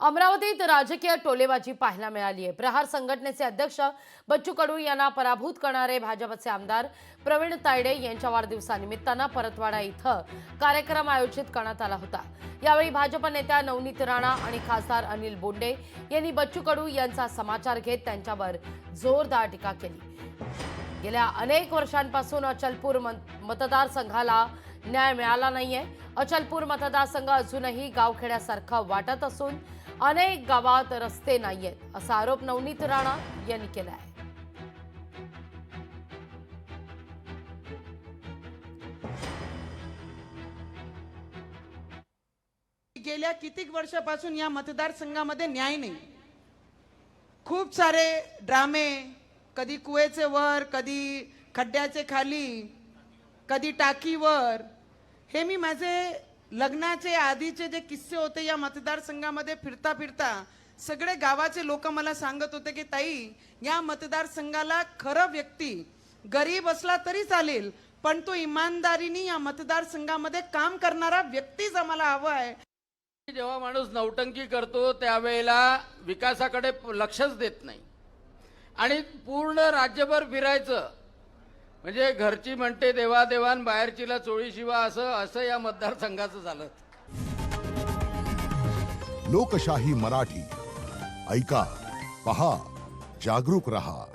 अमरावतीत राजकीय टोलेबाजी पाहायला मिळाली आहे। प्रहार संघटनेचे अध्यक्ष बच्चू कडू यांना पराभूत करणारे भाजपचे आमदार प्रवीण तायडे यांच्या वाढदिवसानिमित्तानं परतवाडा इथं कार्यक्रम आयोजित करण्यात आला होता। यावेळी भाजप नेत्या नवनीत राणा आणि खासदार अनिल बोंडे यांनी बच्चू कडू यांचा समाचार घेत त्यांच्यावर जोरदार टीका केली। गेल्या अनेक वर्षांपासून अचलपूर मतदारसंघाला न्याय मिळाला नाहीये। अचलपूर मतदारसंघ अजूनही गावखेड्यासारखा वाटत असून अनेक गावात रस्ते नाहीयेत असा आरोप नवनीत राणा यांनी केला आहे। गेल्या कितीक वर्षापासून या मतदारसंघामध्ये न्याय नाही। खूप सारे ड्रामे, कधी कुवेचे वर, कधी खड्ड्याचे खाली, कधी टाकीवर, हे मी माझे लग्नाचे आधीचे जे किस्से होते या मतदारसंघामध्ये फिरता फिरता सगळे गावाचे लोक मला सांगत होते की ताई, या मतदारसंघाला खरं व्यक्ती गरीब असला तरी चालेल, पण तो इमानदारीने या मतदारसंघामध्ये काम करणारा व्यक्तीच आम्हाला हवा आहे। जेव्हा माणूस नौटंकी करतो त्यावेळेला विकासाकडे लक्षच देत नाही आणि पूर्ण राज्यभर फिरायचं म्हणजे घरची म्हणते देवादेवान बाहेरचीला चोळी शिवा असं या मतदारसंघाचं झालं। लोकशाही मराठी ऐका, पहा, जागरूक रहा।